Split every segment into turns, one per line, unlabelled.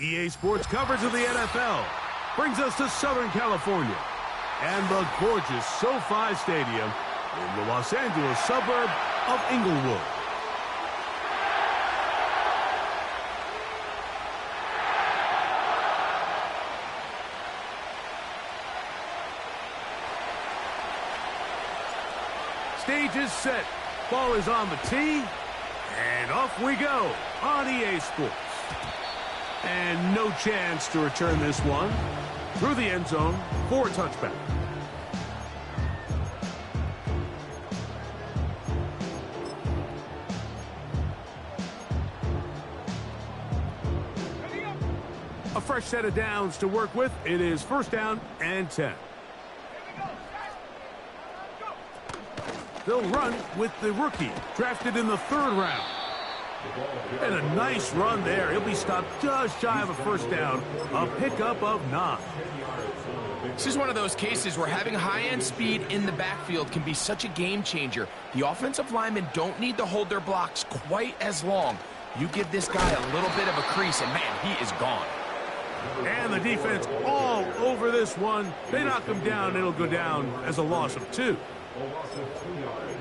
EA Sports coverage of the NFL brings us to Southern California and the gorgeous SoFi Stadium in the Los Angeles suburb of Inglewood. Stage is set. Ball is on the tee. And off we go on EA Sports. And no chance to return this one through the end zone for a touchback. A fresh set of downs to work with. It is first down and 10. They'll run with the rookie, drafted in the 3rd round. And a nice run there. He'll be stopped just shy of a first down. A pickup of 9.
This is one of those cases where having high-end speed in the backfield can be such a game changer. The offensive linemen don't need to hold their blocks quite as long. You give this guy a little bit of a crease, and man, he is gone.
And the defense all over this one. They knock him down. It'll go down as a loss of 2.
A loss of 2 yards.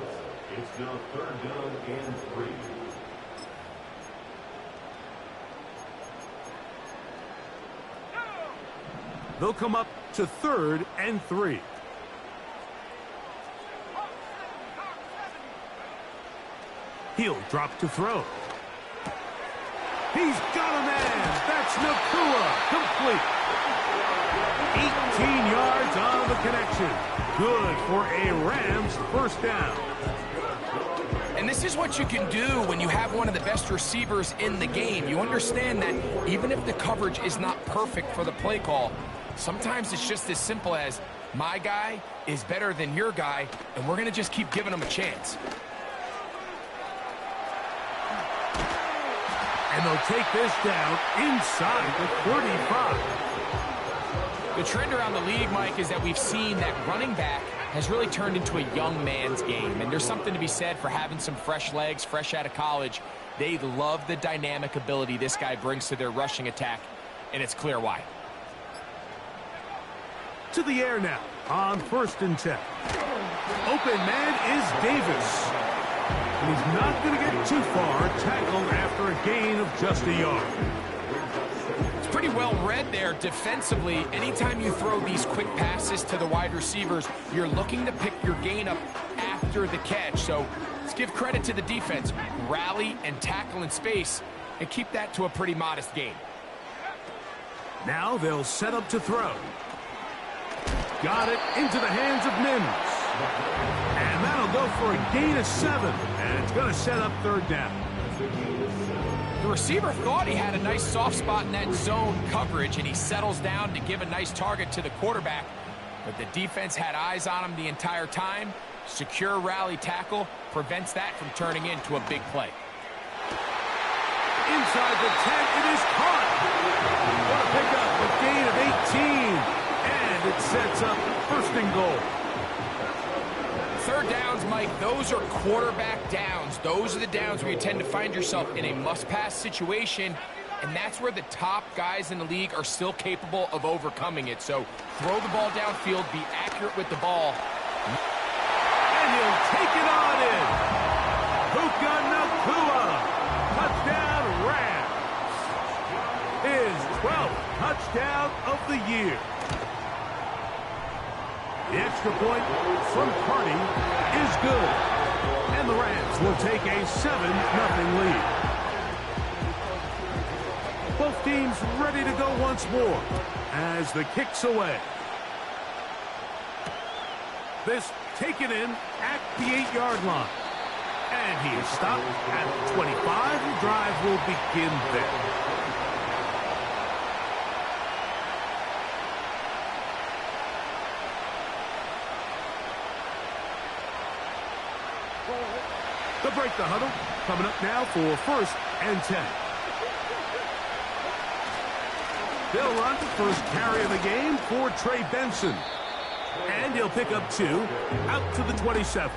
It's now 3rd down and 3.
They'll come up to 3rd and 3. He'll drop to throw. He's got a man. That's Nakua. Complete. 18 yards on the connection. Good for a Rams first down.
And this is what you can do when you have one of the best receivers in the game. You understand that even if the coverage is not perfect for the play call, sometimes it's just as simple as, my guy is better than your guy, and we're going to just keep giving him a chance.
And they'll take this down inside the 35.
The trend around the league, Mike, is that we've seen that running back has really turned into a young man's game. And there's something to be said for having some fresh legs, fresh out of college. They love the dynamic ability this guy brings to their rushing attack, and it's clear why.
To the air now on 1st and 10. Open man is Davis. And he's not going to get too far, tackled after a gain of just a yard.
Pretty well read there defensively. Anytime you throw these quick passes to the wide receivers, you're looking to pick your gain up after the catch. So let's give credit to the defense. Rally and tackle in space and keep that to a pretty modest gain.
Now they'll set up to throw. Got it into the hands of Mims. And that'll go for a gain of 7. And it's going to set up 3rd down.
The receiver thought he had a nice soft spot in that zone coverage, and he settles down to give a nice target to the quarterback. But the defense had eyes on him the entire time. Secure rally tackle prevents that from turning into a big play.
Inside the 10, it is caught. What a pickup, a gain of 18. And it sets up 1st and goal.
3rd downs, Mike, those are quarterback downs. Those are the downs where you tend to find yourself in a must-pass situation, and that's where the top guys in the league are still capable of overcoming it. So throw the ball downfield, be accurate with the ball.
And he'll take it on in. Puka Nakua. Touchdown, Rams. His 12th touchdown of the year. The extra point from Carney is good. And the Rams will take a 7-0 lead. Both teams ready to go once more as the kick's away. This taken in at the 8-yard line. And he is stopped at the 25. The drive will begin there. They'll break the huddle. Coming up now for 1st and 10. They'll run the first carry of the game for Trey Benson. And he'll pick up 2 out to the 27.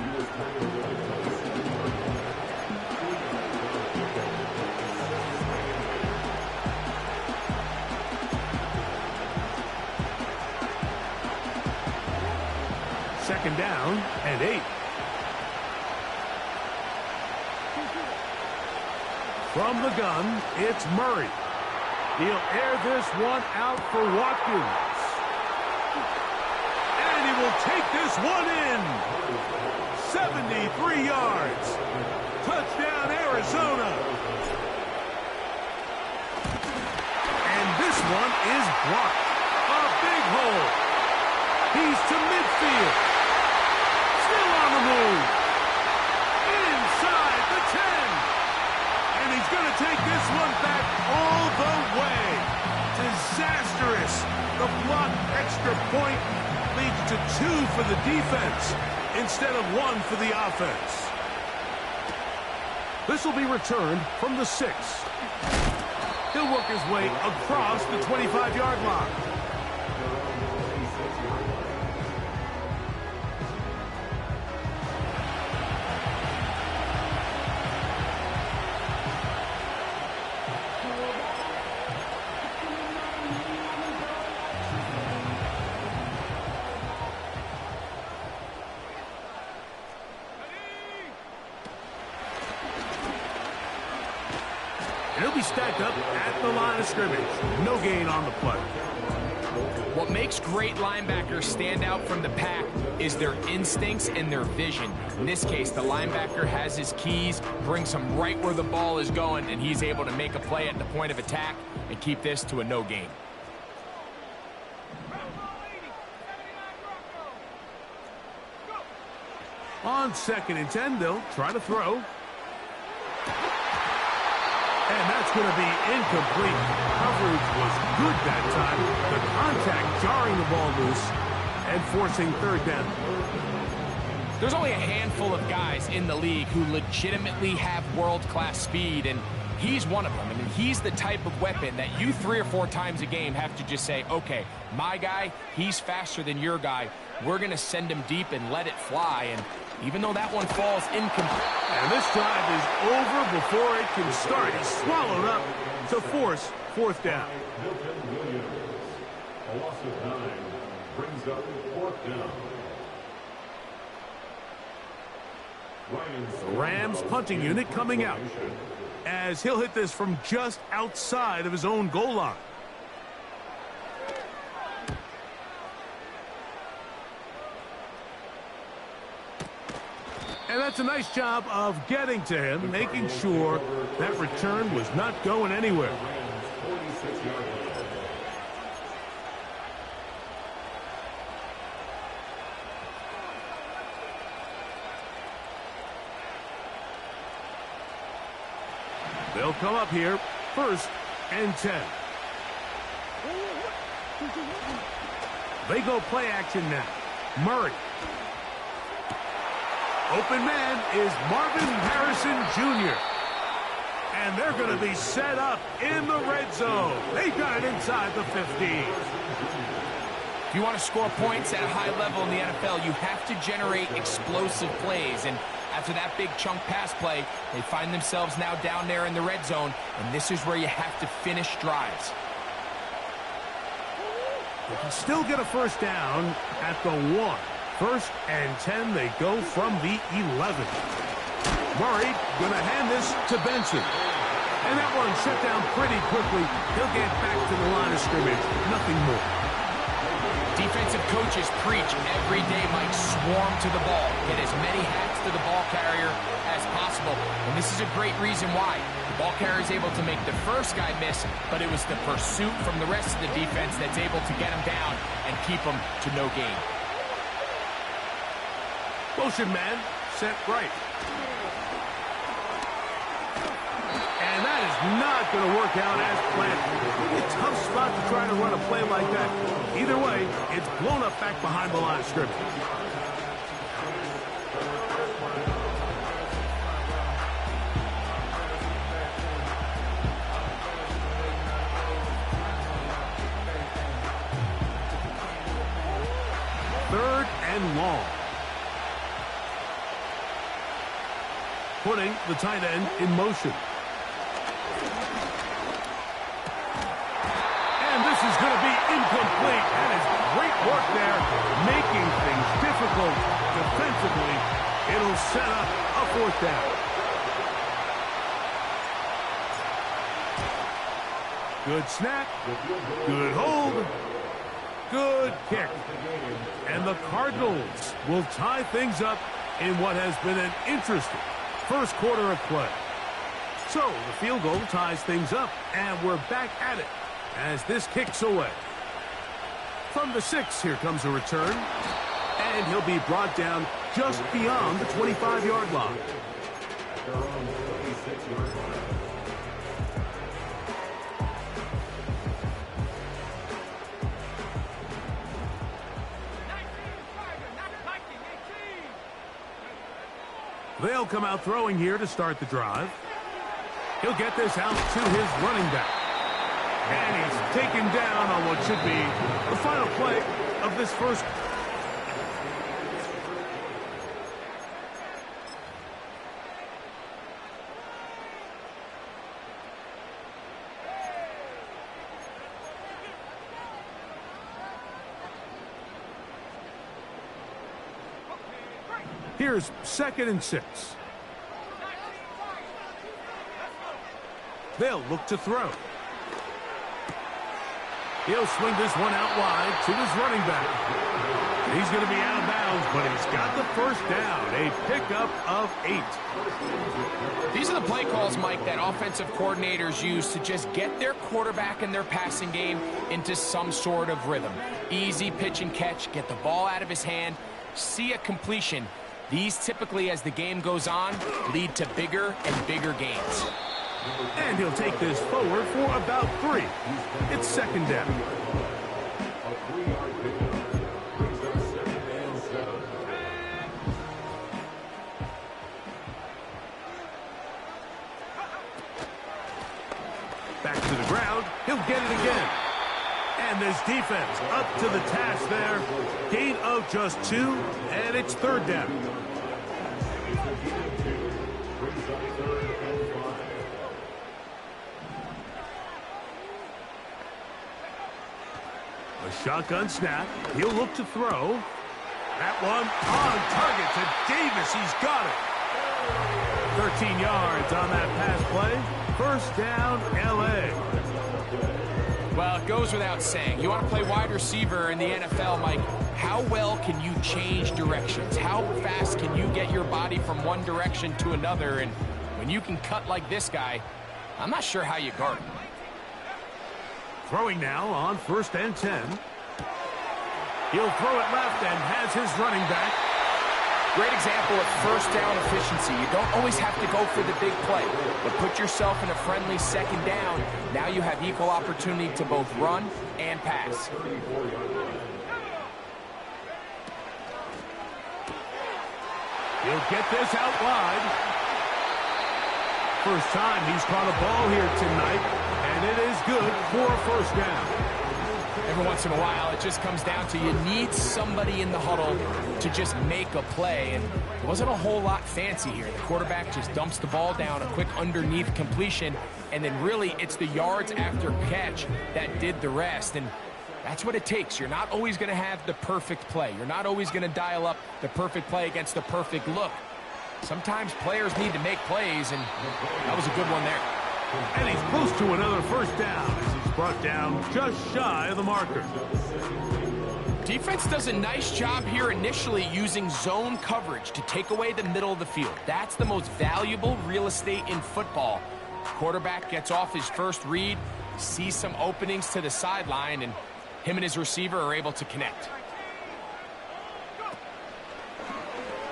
Second down and 8. From the gun, it's Murray. He'll air this one out for Watkins. And he will take this one in. 73 yards. Touchdown, Arizona. And this one is blocked. A big hole. He's to midfield. Still on the move. Inside the 10. And he's going to take this one back all the way. Disastrous. The blocked extra point leads to 2 for the defense instead of 1 for the offense. This will be returned from the 6. He'll work his way across the 25-yard line. He'll be stacked up at the line of scrimmage. No gain on the play.
What makes great linebackers stand out from the pack is their instincts and their vision. In this case, the linebacker has his keys, brings him right where the ball is going, and he's able to make a play at the point of attack and keep this to a no gain.
On 2nd and 10, they'll try to throw. And that's going to be incomplete. Coverage was good that time. The contact jarring the ball loose and forcing 3rd down.
There's only a handful of guys in the league who legitimately have world-class speed, and he's one of them. I mean, he's the type of weapon that you 3 or 4 times a game have to just say, okay, my guy, he's faster than your guy. We're going to send him deep and let it fly. And even though that one falls incomplete.
And this drive is over before it can start. He's swallowed up to force 4th down.
A loss of 9 brings up 4th down.
The Rams punting unit coming out as he'll hit this from just outside of his own goal line. And that's a nice job of getting to him, making sure that return was not going anywhere. They'll come up here, 1st and 10. They go play action now. Murray. Open man is Marvin Harrison Jr. And they're going to be set up in the red zone. They got it inside the 15.
If you want to score points at a high level in the NFL, you have to generate explosive plays. And after that big chunk pass play, they find themselves now down there in the red zone. And this is where you have to finish drives.
They can still get a 1st down at the 1. 1st and 10, they go from the 11. Murray going to hand this to Benson. And that one shut down pretty quickly. He'll get back to the line of scrimmage. Nothing more.
Defensive coaches preach every day, Mike, swarm to the ball. Get as many hats to the ball carrier as possible. And this is a great reason why. The ball carrier is able to make the first guy miss, but it was the pursuit from the rest of the defense that's able to get him down and keep him to no gain.
Motion man, set right. And that is not going to work out as planned. A tough spot to try to run a play like that. Either way, it's blown up back behind the line of scrimmage. Third and long. Putting the tight end in motion. And this is going to be incomplete. That is great work there, making things difficult difficult defensively. It'll set up a fourth down. Good snap. Good hold. Good kick. And the Cardinals will tie things up in what has been an interesting first quarter of play. So the field goal ties things up, and we're back at it as this kicks away. From the 6, here comes a return, and he'll be brought down just beyond the 25-yard line. They'll come out throwing here to start the drive. He'll get this out to his running back. And he's taken down on what should be the final play of this first. Here's 2nd and 6. They'll look to throw. He'll swing this one out wide to his running back. He's going to be out of bounds, but he's got the first down. A pickup of 8.
These are the play calls, Mike, that offensive coordinators use to just get their quarterback and their passing game into some sort of rhythm. Easy pitch and catch, get the ball out of his hand, see a completion. These typically, as the game goes on, lead to bigger and bigger gains.
And he'll take this forward for about 3. It's 2nd down. Back to the ground. He'll get it again. And this defense up to the task there. Gain of just 2, and it's 3rd down. A shotgun snap. He'll look to throw. That one on target to Davis. He's got it. 13 yards on that pass play. First down, L.A.
Well, it goes without saying. You want to play wide receiver in the NFL, Mike. How well can you change directions? How fast can you get your body from one direction to another? And when you can cut like this guy, I'm not sure how you guard him.
Throwing now on 1st and 10. He'll throw it left and has his running back.
Great example of first down efficiency. You don't always have to go for the big play, but put yourself in a friendly 2nd down. Now you have equal opportunity to both run and pass.
He'll get this out wide. First time he's caught a ball here tonight, and it is good for a first down.
Every once in a while, it just comes down to you need somebody in the huddle to just make a play, and it wasn't a whole lot fancy here. The quarterback just dumps the ball down, a quick underneath completion, and then really it's the yards after catch that did the rest, and that's what it takes. You're not always going to have the perfect play. You're not always going to dial up the perfect play against the perfect look. Sometimes players need to make plays, and that was a good one there.
And he's close to another first down as he's brought down just shy of the marker.
Defense does a nice job here initially using zone coverage to take away the middle of the field. That's the most valuable real estate in football. Quarterback gets off his first read, sees some openings to the sideline, and him and his receiver are able to connect.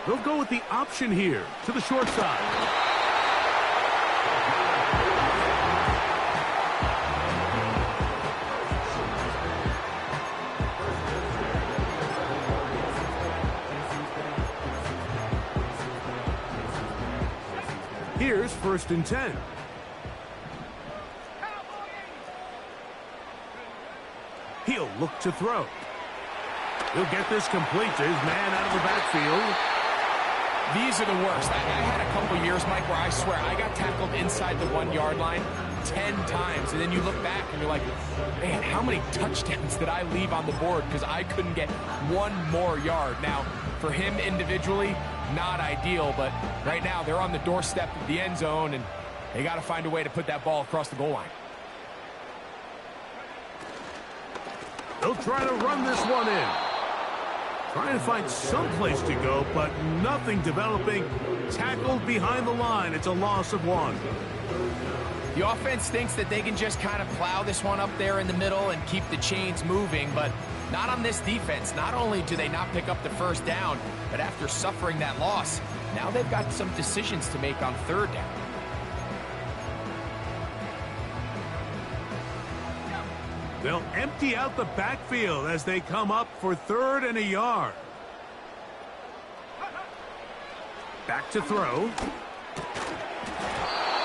They'll go with the option here to the short side. Here's 1st and 10. He'll look to throw. He'll get this complete to his man out of the backfield.
These are the worst. I had a couple years, Mike, where I swear I got tackled inside the 1-yard line 10 times. And then you look back and you're like, man, how many touchdowns did I leave on the board because I couldn't get one more yard? Now, For him individually, not ideal, but right now they're on the doorstep of the end zone, and they got to find a way to put that ball across the goal line.
They'll try to run this one in. Trying to find some place to go, but nothing developing. Tackled behind the line. It's a loss of 1.
The offense thinks that they can just kind of plow this one up there in the middle and keep the chains moving, but not on this defense. Not only do they not pick up the first down, but after suffering that loss, now they've got some decisions to make on third down.
They'll empty out the backfield as they come up for 3rd and a yard. Back to throw.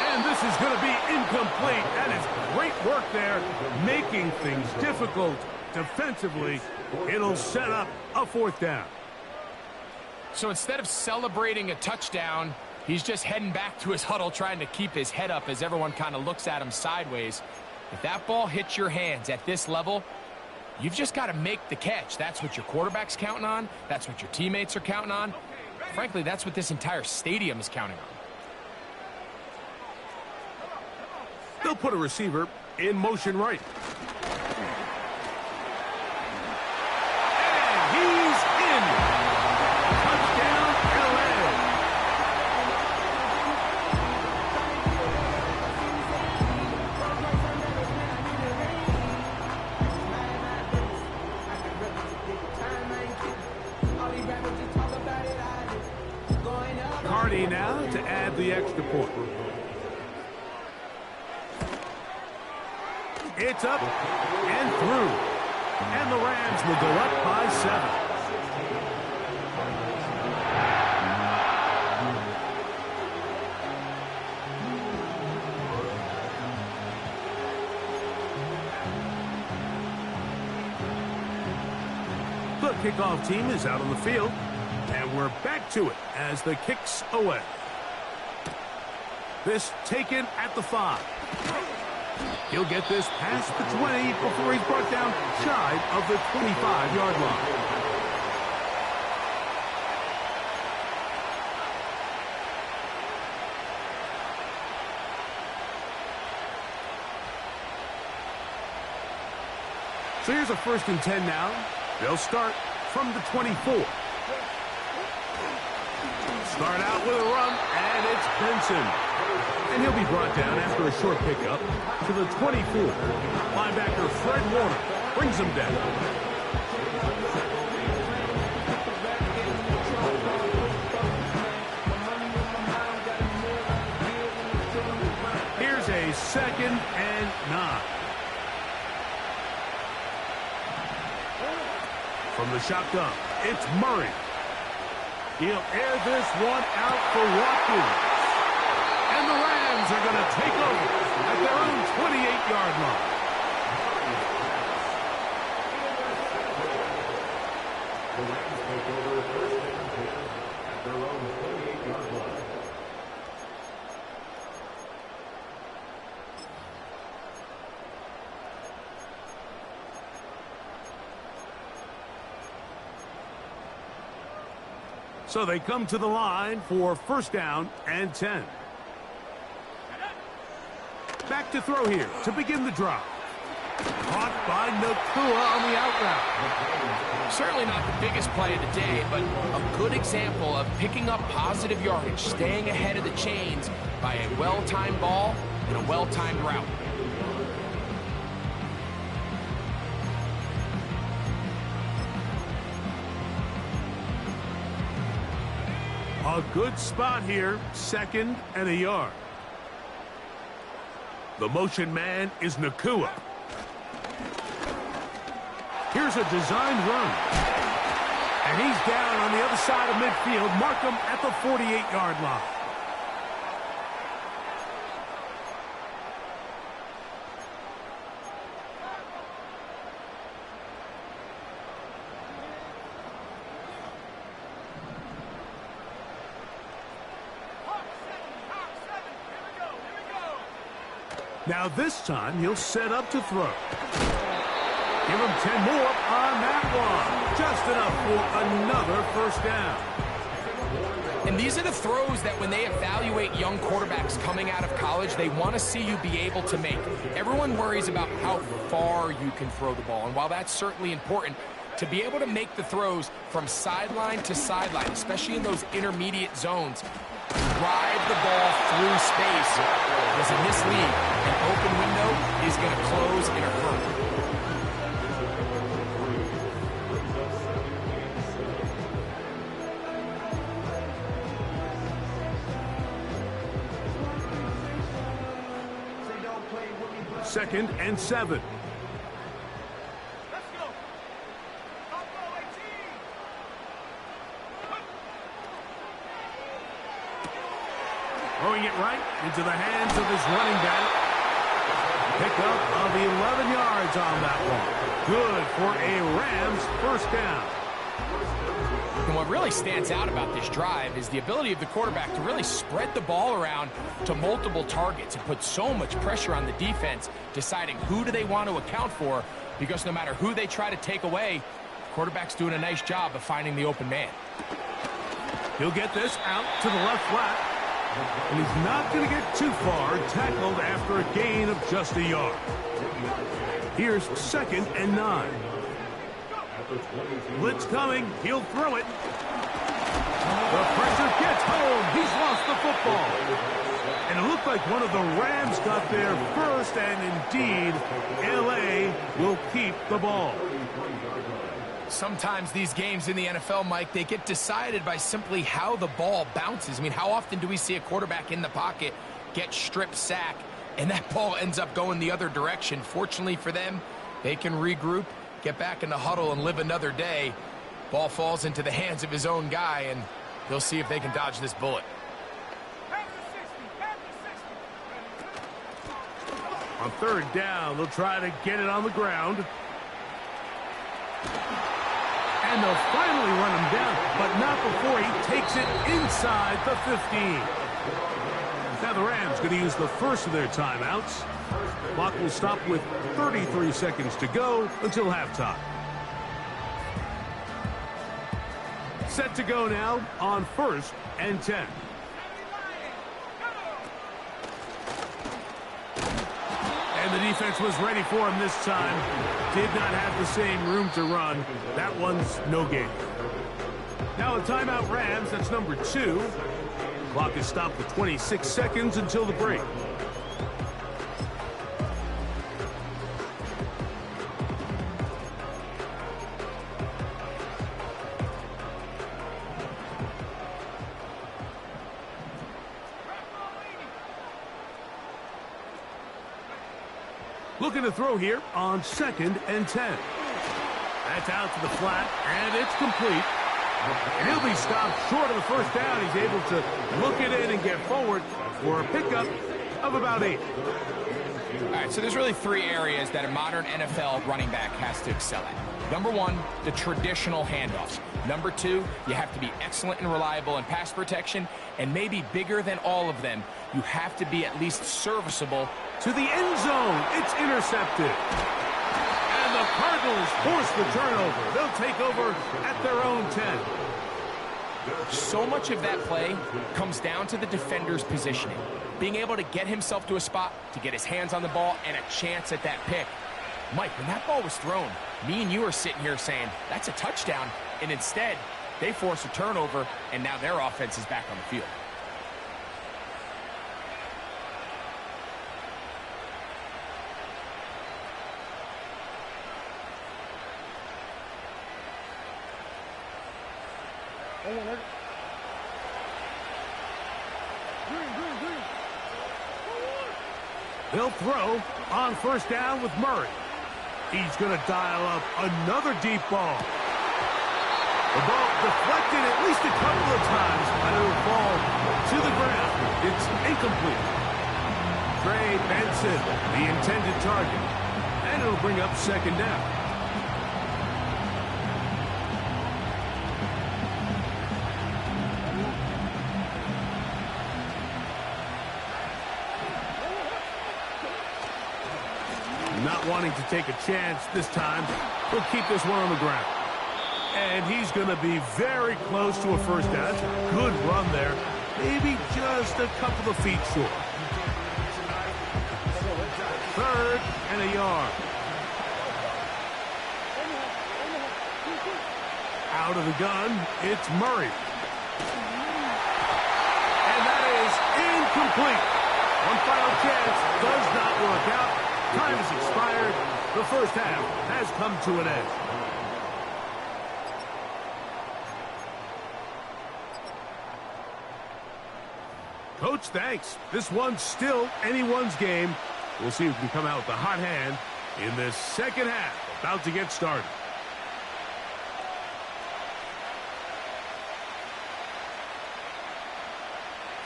And this is going to be incomplete. That is great work there, making things difficult defensively. It'll set up a 4th down.
So instead of celebrating a touchdown, he's just heading back to his huddle trying to keep his head up as everyone kind of looks at him sideways. If that ball hits your hands at this level, you've just got to make the catch. That's what your quarterback's counting on. That's what your teammates are counting on. Frankly, that's what this entire stadium is counting on.
They'll put a receiver in motion right. And he's in. Touchdown, LA. Cardi now to add the extra point. It's up and through. And the Rams will go up by 7. The kickoff team is out on the field. And we're back to it as the kick's away. This taken at the 5. He'll get this past the 20 before he's brought down shy of the 25-yard line. So here's a 1st and 10 now. They'll start from the 24. Start out with a run, and it's Benson. And he'll be brought down after a short pickup to the 24. Linebacker Fred Warner brings him down. Here's a 2nd and 9. From the shotgun, it's Murray. He'll air this one out for Watkins. And the Rams are going to take over at their own 28-yard line.
The Rams take over 1st and 10 at their own 28-yard line.
So they come to the line for 1st down and 10. Back to throw here to begin the drive. Caught by Nakua on the out route.
Certainly not the biggest play of the day, but a good example of picking up positive yardage, staying ahead of the chains by a well-timed ball and a well-timed route.
A good spot here, 2nd and a yard. The motion man is Nakua. Here's a designed run. And he's down on the other side of midfield. Mark him at the 48-yard line. Now this time he'll set up to throw. Give him 10 more on that one. Just enough for another first down.
And these are the throws that when they evaluate young quarterbacks coming out of college, they want to see you be able to make. Everyone worries about how far you can throw the ball. And while that's certainly important, to be able to make the throws from sideline to sideline, especially in those intermediate zones, drive the ball through space. Because in this league, an open window is going to close in a hurry.
Second and 7. Throwing it right into the hands of his running back. Pickup of 11 yards on that one. Good for a Rams first down.
And what really stands out about this drive is the ability of the quarterback to really spread the ball around to multiple targets and put so much pressure on the defense, deciding who do they want to account for, because no matter who they try to take away, the quarterback's doing a nice job of finding the open man.
He'll get this out to the left flat, and he's not going to get too far, tackled after a gain of just a yard. Here's second and 9. Blitz coming. He'll throw it. The pressure gets home. He's lost the football. And it looked like one of the Rams got there first, and indeed, L.A. will keep the ball.
Sometimes these games in the NFL, Mike, they get decided by simply how the ball bounces. I mean, how often do we see a quarterback in the pocket get strip sack, and that ball ends up going the other direction? Fortunately for them, they can regroup, get back in the huddle, and live another day. Ball falls into the hands of his own guy, and they'll see if they can dodge this bullet.
On third down, they'll try to get it on the ground. And they'll finally run him down, but not before he takes it inside the 15. Now the Rams going to use the first of their timeouts. Clock will stop with 33 seconds to go until halftime. Set to go now on 1st and 10. And the defense was ready for him this time. Did not have the same room to run. That one's no gain. Now a timeout Rams, that's number 2. Clock is stopped with 26 seconds until the break. Looking to throw here on 2nd and 10. That's out to the flat, and it's complete. And he'll be stopped short of the first down. He's able to look it in and get forward for a pickup of about 8.
All right, so there's really 3 areas that a modern NFL running back has to excel at. Number 1, the traditional handoffs. Number 2, you have to be excellent and reliable in pass protection. And maybe bigger than all of them, you have to be at least serviceable.
To the end zone, it's intercepted. And the Cardinals force the turnover. They'll take over at their own 10.
So much of that play comes down to the defender's positioning. Being able to get himself to a spot, to get his hands on the ball, and a chance at that pick. Mike, when that ball was thrown, me and you are sitting here saying, that's a touchdown. And instead, they force a turnover, and now their offense is back on the field.
They'll throw on 1st down with Murray. He's going to dial up another deep ball. The ball deflected at least a couple of times, but it'll fall to the ground. It's incomplete. Trey Benson, the intended target. And it'll bring up 2nd down. Not wanting to take a chance this time, he'll keep this one on the ground. And he's going to be very close to a first down. That's a good run there. Maybe just a couple of feet short. 3rd and a yard. Out of the gun, it's Murray. And that is incomplete. One final chance does not work out. Time has expired. The first half has come to an end. Coach, thanks. This one's still anyone's game. We'll see who can come out with the hot hand in this second half. About to get started.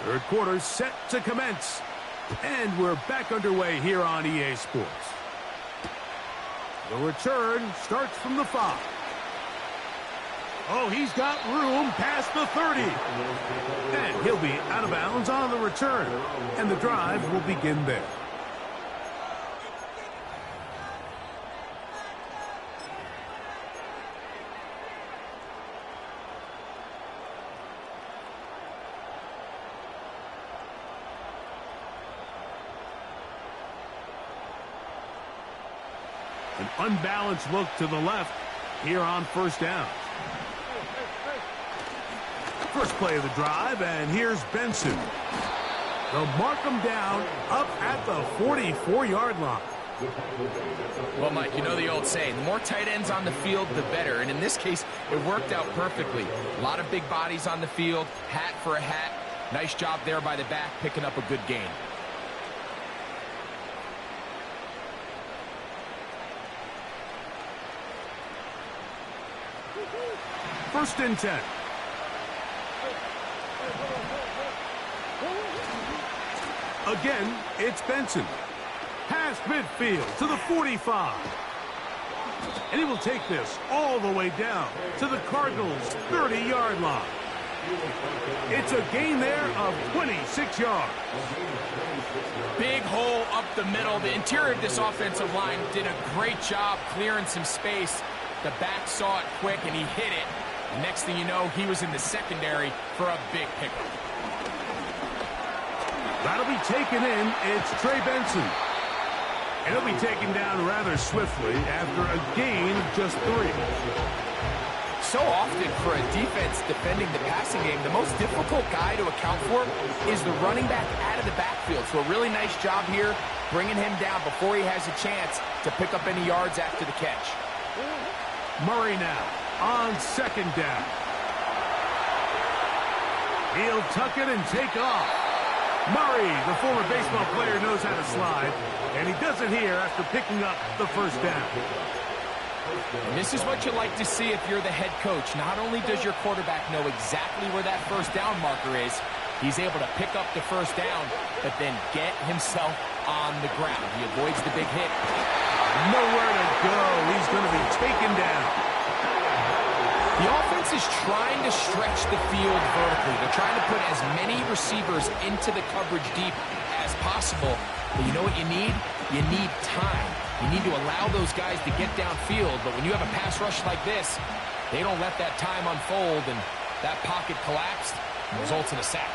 Third quarter set to commence. And we're back underway here on EA Sports. The return starts from the 5. Oh, he's got room past the 30. And he'll be out of bounds on the return. And the drive will begin there. An unbalanced look to the left here on first down. First play of the drive, and here's Benson. They'll mark him down up at the 44-yard line.
Well, Mike, you know the old saying, the more tight ends on the field, the better. And in this case, it worked out perfectly. A lot of big bodies on the field, hat for a hat. Nice job there by the back, picking up a good gain.
First and 10. Again, it's Benson. Past midfield to the 45. And he will take this all the way down to the Cardinals' 30-yard line. It's a gain there of 26 yards.
Big hole up the middle. The interior of this offensive line did a great job clearing some space. The back saw it quick, and he hit it. Next thing you know, he was in the secondary for a big pickup.
That'll be taken in. It's Trey Benson. And he'll be taken down rather swiftly after a gain of just 3.
So often for a defense defending the passing game, the most difficult guy to account for is the running back out of the backfield. So a really nice job here, bringing him down before he has a chance to pick up any yards after the catch.
Murray now on second down. He'll tuck it and take off. Murray, the former baseball player, knows how to slide, and he does it here after picking up the first down.
And this is what you like to see if you're the head coach. Not only does your quarterback know exactly where that first down marker is, he's able to pick up the first down, but then get himself on the ground. He avoids the big hit.
Nowhere to go. He's going to be taken down.
The offense is trying to stretch the field vertically. They're trying to put as many receivers into the coverage deep as possible. But you know what you need? You need time. You need to allow those guys to get downfield. But when you have a pass rush like this, they don't let that time unfold, and that pocket collapsed and results in a sack.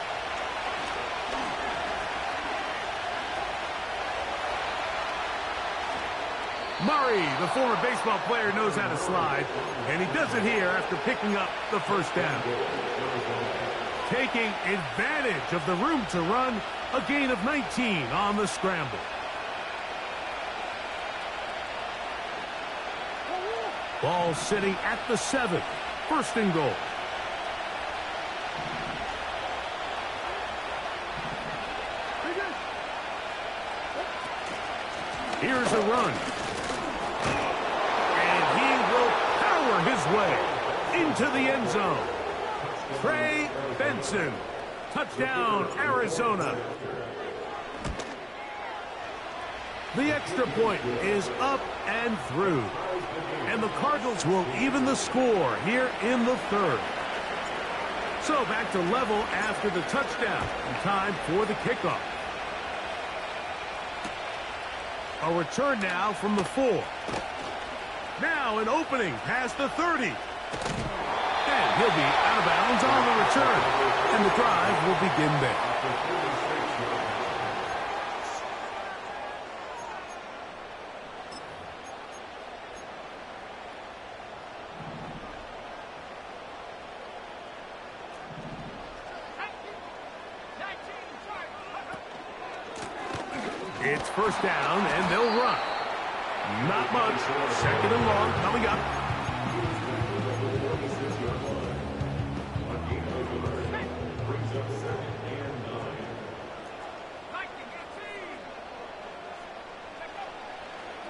Murray, the former baseball player, knows how to slide, and he does it here after picking up the first down. Taking advantage of the room to run, a gain of 19 on the scramble. Ball sitting at the 7. First and goal. Here's a run. And he will power his way into the end zone. Trey Benson. Touchdown, Arizona. The extra point is up and through. And the Cardinals will even the score here in the third. So back to level after the touchdown. And time for the kickoff. A return now from the 4. Now an opening past the 30. And he'll be out of bounds on the return. And the drive will begin there. It's first down, and they'll run. Not much. Second and long coming up.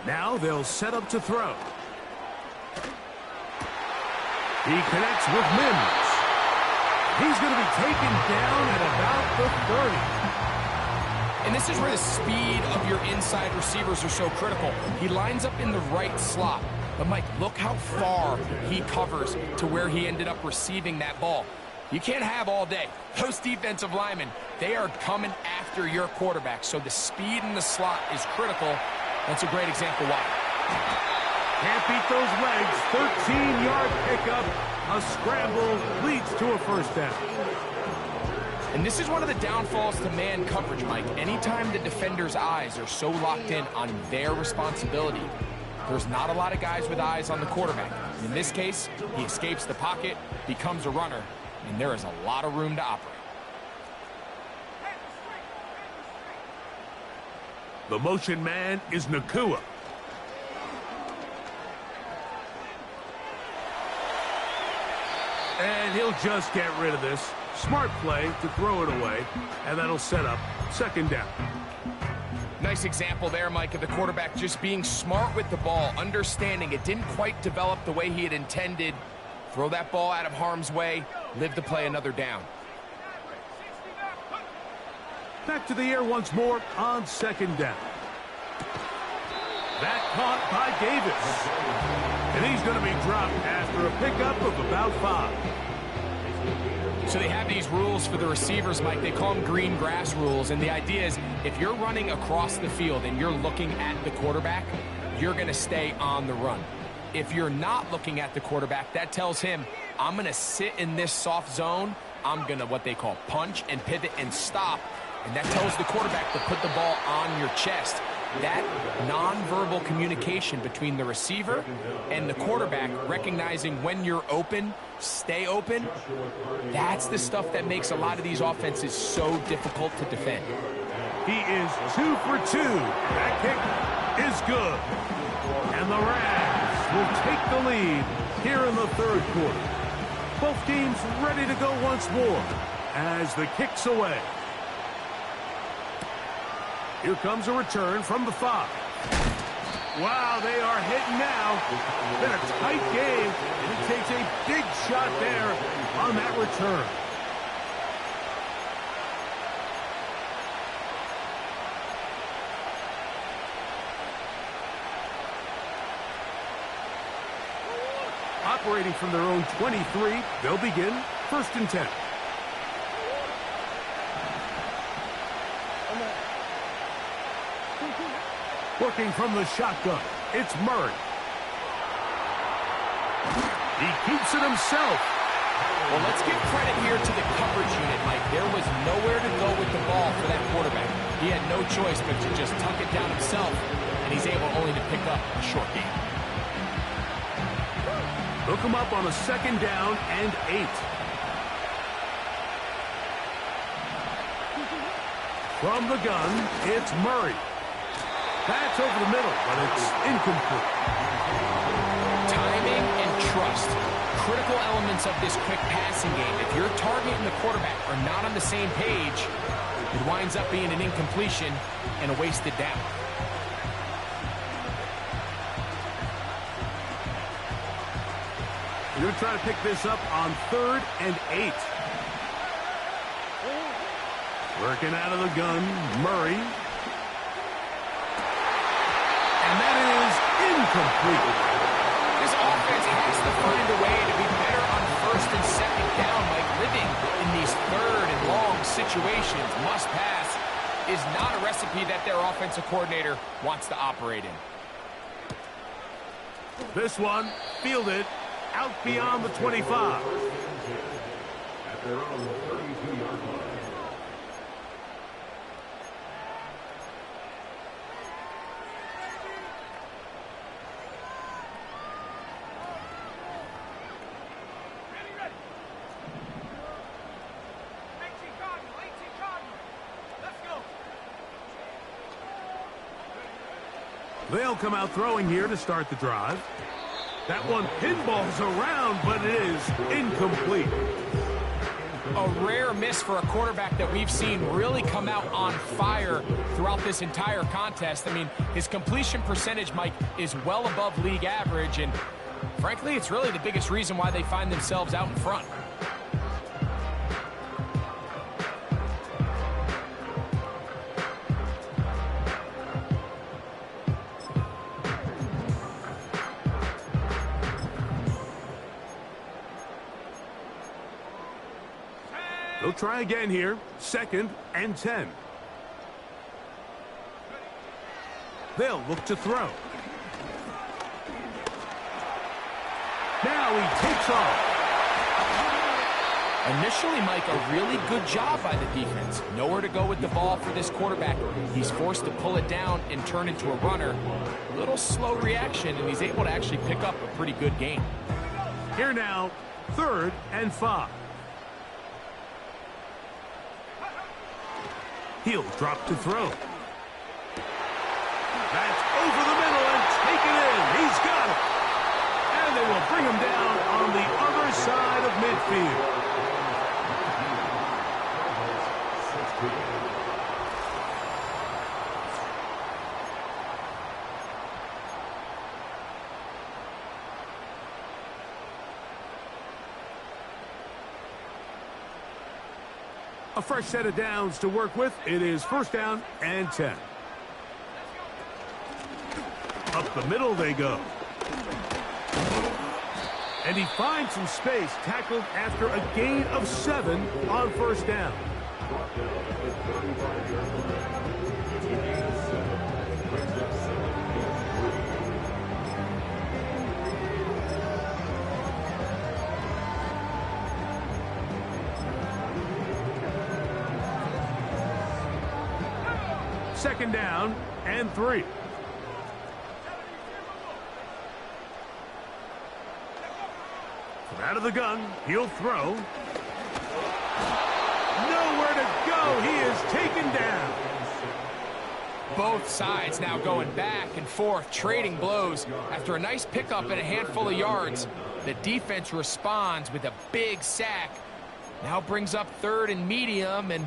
Now they'll set up to throw. He connects with Mims. He's going to be taken down at about the 30.
And this is where the speed of your inside receivers are so critical. He lines up in the right slot. But, Mike, look how far he covers to where he ended up receiving that ball. You can't have all day. Those defensive linemen, they are coming after your quarterback. So the speed in the slot is critical. That's a great example why.
Can't beat those legs. 13-yard pickup. A scramble leads to a first down.
And this is one of the downfalls to man coverage, Mike. Anytime the defender's eyes are so locked in on their responsibility, there's not a lot of guys with eyes on the quarterback. In this case, he escapes the pocket, becomes a runner, and there is a lot of room to operate.
The motion man is Nakua. And he'll just get rid of this. Smart play to throw it away, and that'll set up second down.
Nice example there, Mike, of the quarterback just being smart with the ball, understanding it didn't quite develop the way he had intended. Throw that ball out of harm's way, live to play another down.
Back to the air once more on second down. That caught by Davis. And he's going to be dropped after a pickup of about 5.
So they have these rules for the receivers, Mike. They call them green grass rules. And the idea is if you're running across the field and you're looking at the quarterback, you're going to stay on the run. If you're not looking at the quarterback, that tells him, I'm going to sit in this soft zone. I'm going to what they call punch and pivot and stop. And that tells the quarterback to put the ball on your chest. That nonverbal communication between the receiver and the quarterback, recognizing when you're open, stay open, that's the stuff that makes a lot of these offenses so difficult to defend.
He is 2 for 2. That kick is good. And the Rams will take the lead here in the third quarter. Both teams ready to go once more as the kick's away. Here comes a return from the 5. Wow, they are hitting now. Been a tight game, and he takes a big shot there on that return. Operating from their own 23, they'll begin first and 10. Working from the shotgun, it's Murray. He keeps it himself.
Well, let's give credit here to the coverage unit, Mike. There was nowhere to go with the ball for that quarterback. He had no choice but to just tuck it down himself, and he's able only to pick up a short gain.
Hook him up on a second down and 8. From the gun, it's Murray. That's over the middle, but it's incomplete.
Timing and trust, critical elements of this quick passing game. If your target and the quarterback are not on the same page, it winds up being an incompletion and a wasted down.
You're going to try to pick this up on 3rd and 8. Working out of the gun, Murray. And that is incomplete.
This offense has to find a way to be better on first and second down, like living in these third and long situations. Must pass. is not a recipe that their offensive coordinator wants to operate in.
This one, fielded, out beyond the 25.
At their own 32-yard line.
They'll come out throwing here to start the drive. That one pinballs around, but it is incomplete.
A rare miss for a quarterback that we've seen really come out on fire throughout this entire contest. I mean, his completion percentage, Mike, is well above league average, and frankly, it's really the biggest reason why they find themselves out in front.
They'll try again here. 2nd and 10. They'll look to throw. Now he takes off.
Initially, Mike, a really good job by the defense. Nowhere to go with the ball for this quarterback. He's forced to pull it down and turn into a runner. A little slow reaction, and he's able to actually pick up a pretty good gain.
Here now, 3rd and 5. He'll drop to throw. That's over the middle and taken in. He's got it. And they will bring him down on the other side of midfield. A fresh set of downs to work with. It is 1st down and 10. Up the middle they go. And he finds some space, tackled after a gain of 7 on 1st down. Second down and 3. From out of the gun, he'll throw. Nowhere to go. He is taken down.
Both sides now going back and forth, trading blows. After a nice pickup and a handful of yards, the defense responds with a big sack. Now brings up 3rd and medium, and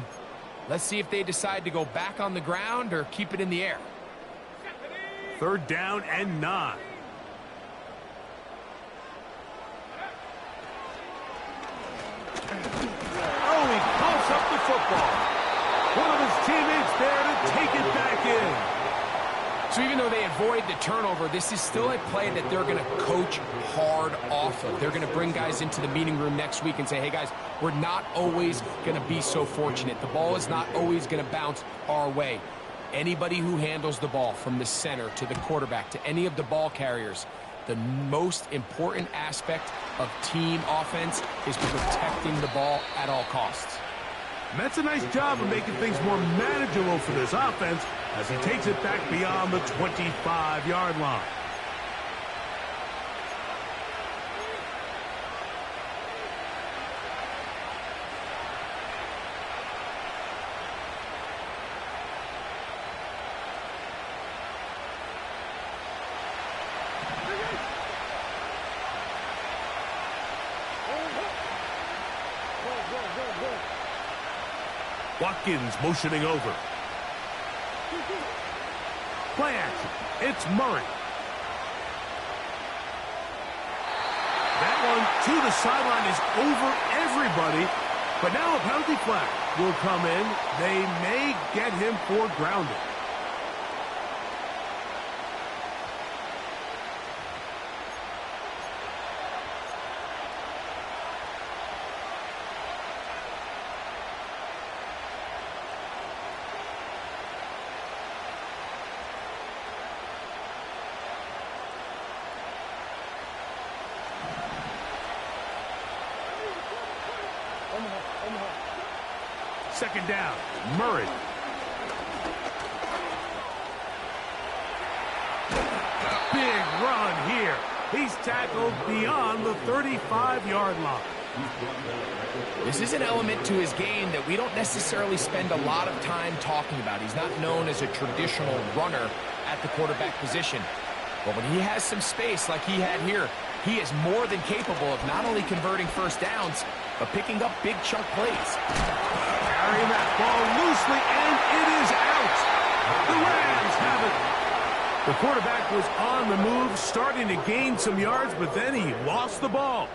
let's see if they decide to go back on the ground or keep it in the air.
3rd down and 9. Oh, he pumps up the football. One of his teammates there to take it back in.
So even though they avoid the turnover, this is still a play that they're going to coach hard off of. They're going to bring guys into the meeting room next week and say, hey, guys, we're not always going to be so fortunate. The ball is not always going to bounce our way. Anybody who handles the ball from the center to the quarterback to any of the ball carriers, the most important aspect of team offense is protecting the ball at all costs.
And that's a nice job of making things more manageable for this offense as he takes it back beyond the 25-yard line. Watkins motioning over. Play action. It's Murray. That one to the sideline is over everybody. But now a penalty flag will come in. They may get him for grounding. second down. Murray. Big run here. He's tackled beyond the 35-yard line.
This is an element to his game that we don't necessarily spend a lot of time talking about. He's not known as a traditional runner at the quarterback position. But when he has some space like he had here, he is more than capable of not only converting first downs, but picking up big chunk plays.
Carrying that ball loosely, and it is out. The Rams have it. The quarterback was on the move, starting to gain some yards, but then he lost the ball.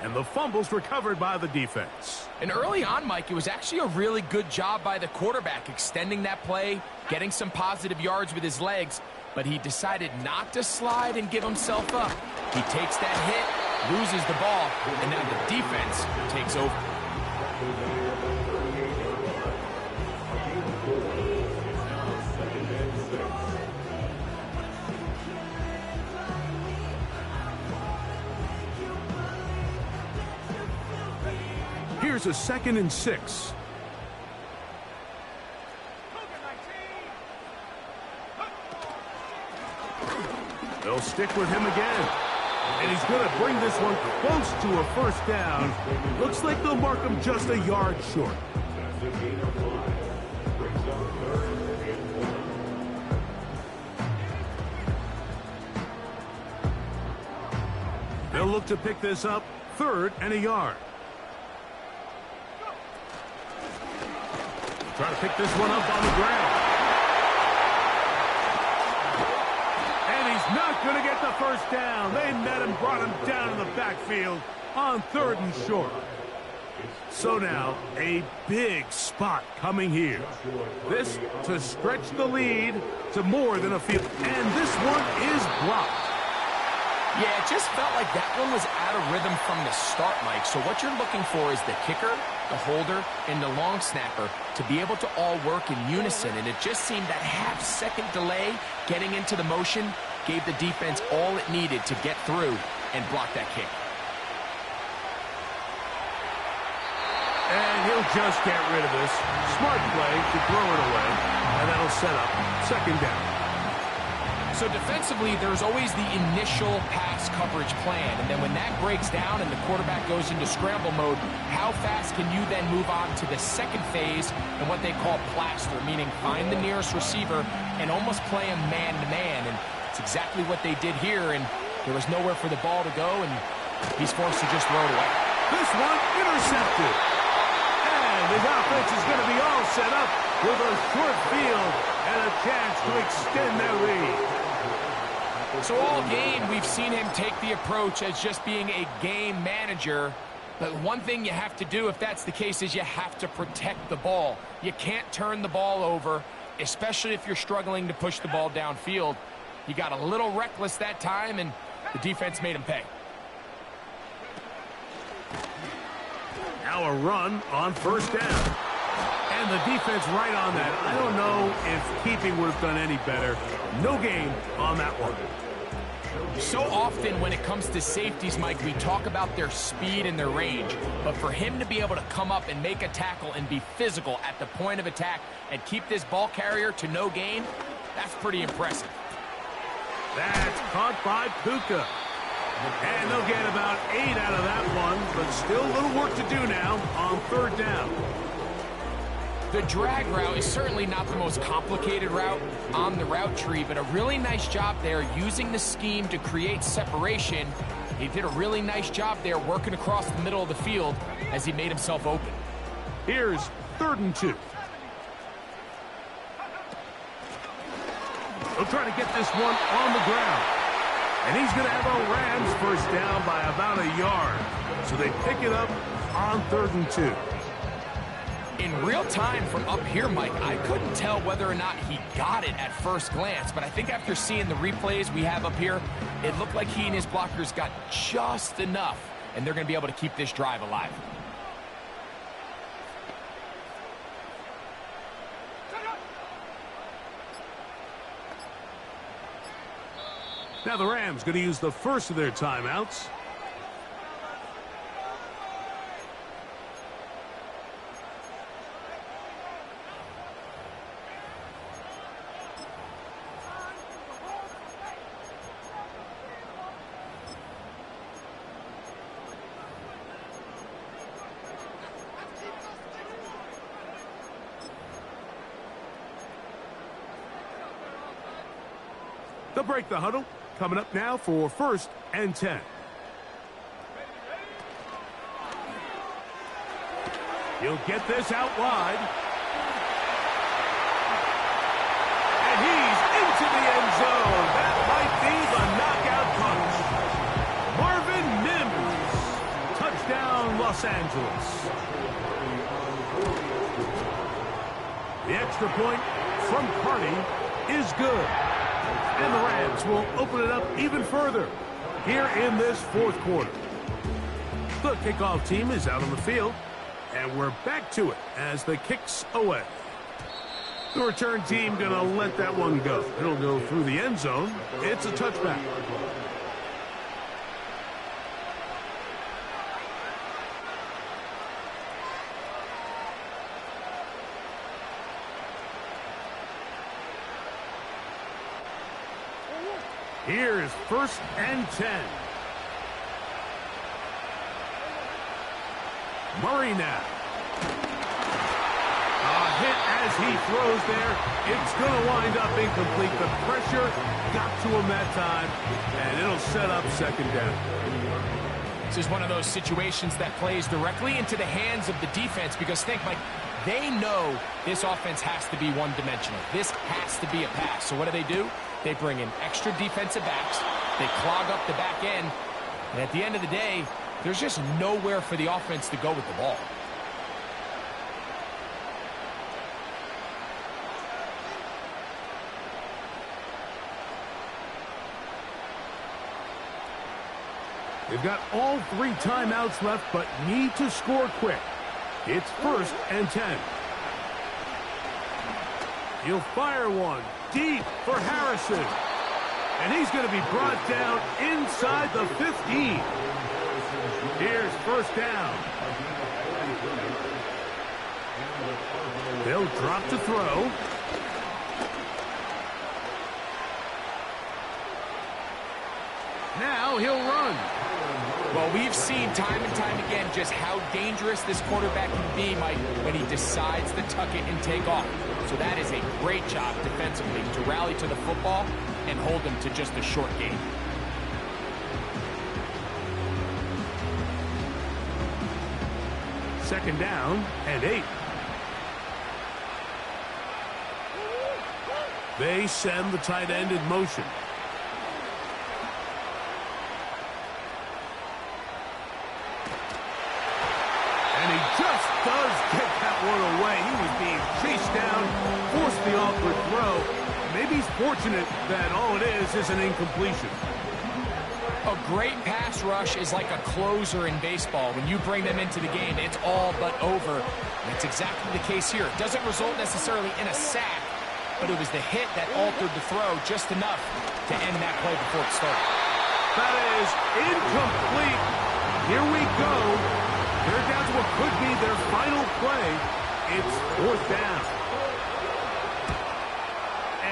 And the fumble's recovered by the defense.
And early on, Mike, it was actually a really good job by the quarterback, extending that play, getting some positive yards with his legs, but he decided not to slide and give himself up. He takes that hit, loses the ball, and now the defense takes over.
Here's a 2nd and 6. They'll stick with him again. And he's going to bring this one close to a first down. Looks like they'll mark him just a yard short. They'll look to pick this up, 3rd and a yard. Try to pick this one up on the ground. And he's not going to get the first down. They met him, brought him down in the backfield on 3rd and short. So now, a big spot coming here. This to stretch the lead to more than a field. And this one is blocked.
Yeah, it just felt like that one was out of rhythm from the start, Mike. So what you're looking for is the kicker, the holder, and the long snapper to be able to all work in unison. And it just seemed that half-second delay getting into the motion gave the defense all it needed to get through and block that kick.
And he'll just get rid of this. Smart play to throw it away. And that'll set up 2nd down.
So defensively, there's always the initial pass coverage plan. And then when that breaks down and the quarterback goes into scramble mode, how fast can you then move on to the second phase and what they call plaster, meaning find the nearest receiver and almost play him man-to-man. And it's exactly what they did here, and there was nowhere for the ball to go, and he's forced to just throw it away.
This one intercepted. And his offense is going to be all set up with a short field and a chance to extend their lead.
So all game, we've seen him take the approach as just being a game manager. But one thing you have to do if that's the case is you have to protect the ball. You can't turn the ball over, especially if you're struggling to push the ball downfield. He got a little reckless that time, and the defense made him pay.
Now a run on 1st down. And the defense right on that. I don't know if keeping would have done any better. No gain on that one.
So often when it comes to safeties, Mike, we talk about their speed and their range. But for him to be able to come up and make a tackle and be physical at the point of attack and keep this ball carrier to no gain, that's pretty impressive.
That's caught by Puka. And they'll get about 8 out of that one, but still a little work to do now on 3rd down.
The drag route is certainly not the most complicated route on the route tree, but a really nice job there using the scheme to create separation. He did a really nice job there working across the middle of the field as he made himself open.
Here's 3rd and 2. They'll try to get this one on the ground. And he's going to have a Rams first down by about a yard. So they pick it up on 3rd and 2.
In real time from up here, Mike, I couldn't tell whether or not he got it at first glance, but I think after seeing the replays we have up here, it looked like he and his blockers got just enough, and they're going to be able to keep this drive alive.
Now the Rams going to use the first of their timeouts. They'll break the huddle. Coming up now for 1st and 10. He'll get this out wide. And he's into the end zone. That might be the knockout punch. Marvin Mims. Touchdown, Los Angeles. The extra point from Carney is good. And the Rams will open it up even further here in this 4th quarter. The kickoff team is out on the field. And we're back to it as the kick's away. The return team going to let that one go. It'll go through the end zone. It's a touchback. Here's 1st and 10. Murray now. A hit as he throws there. It's going to wind up incomplete. The pressure got to him that time, and it'll set up 2nd down.
This is one of those situations that plays directly into the hands of the defense because think, Mike, they know this offense has to be one-dimensional. This has to be a pass. So what do? They bring in extra defensive backs. They clog up the back end. And at the end of the day, there's just nowhere for the offense to go with the ball.
They've got all 3 timeouts left, but need to score quick. It's 1st and 10. He'll fire one deep for Harrison. And he's going to be brought down inside the 15. Here's 1st down. They'll drop to throw. Now he'll run.
Well, we've seen time and time again just how dangerous this quarterback can be, Mike, when he decides to tuck it and take off. So that is a great job defensively to rally to the football and hold him to just a short gain.
Second down and 8. They send the tight end in motion. And he just does get that one away. He was being chased down, forced the awkward throw. Maybe he's fortunate that all it is an incompletion.
A great pass rush is like a closer in baseball. When you bring them into the game, it's all but over. And that's exactly the case here. It doesn't result necessarily in a sack, but it was the hit that altered the throw just enough to end that play before it started.
That is incomplete. Here we go. They're down to what could be their final play. It's 4th down.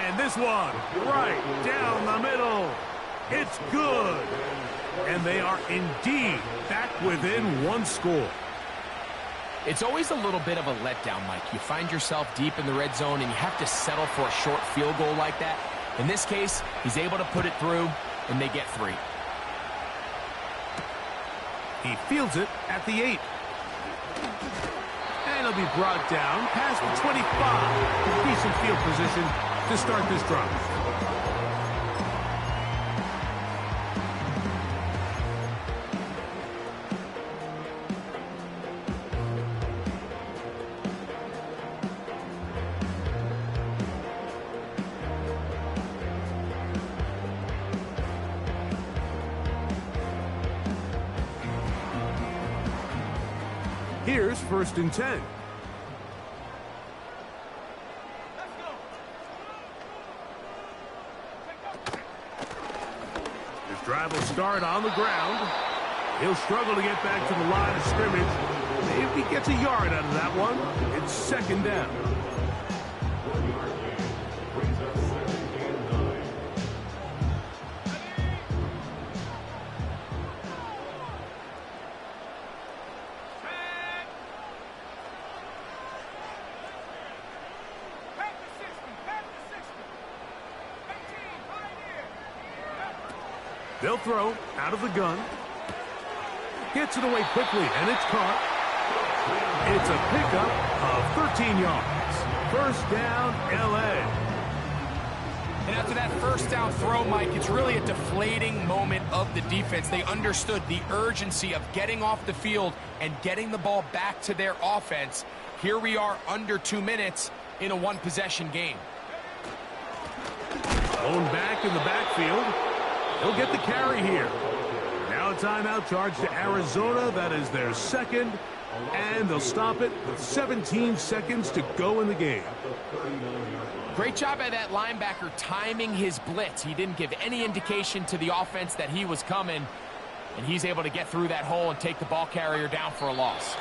And this one right down the middle. It's good. And they are indeed back within 1 score.
It's always a little bit of a letdown, Mike. You find yourself deep in the red zone and you have to settle for a short field goal like that. In this case, he's able to put it through and they get 3.
He fields it at the 8. And he'll be brought down past the 25. Decent field position to start this drive. Here's 1st and 10. This drive will start on the ground. He'll struggle to get back to the line of scrimmage. Maybe he gets a yard out of that one. It's 2nd down. They'll throw out of the gun. Gets it away quickly, and it's caught. It's a pickup of 13 yards. First down, L.A.
And after that first down throw, Mike, it's really a deflating moment of the defense. They understood the urgency of getting off the field and getting the ball back to their offense. Here we are under 2 minutes in a one-possession game.
Thrown back in the backfield. He'll get the carry here. Now a timeout charge to Arizona. That is their second. And they'll stop it with 17 seconds to go in the game.
Great job by that linebacker timing his blitz. He didn't give any indication to the offense that he was coming. And he's able to get through that hole and take the ball carrier down for a loss.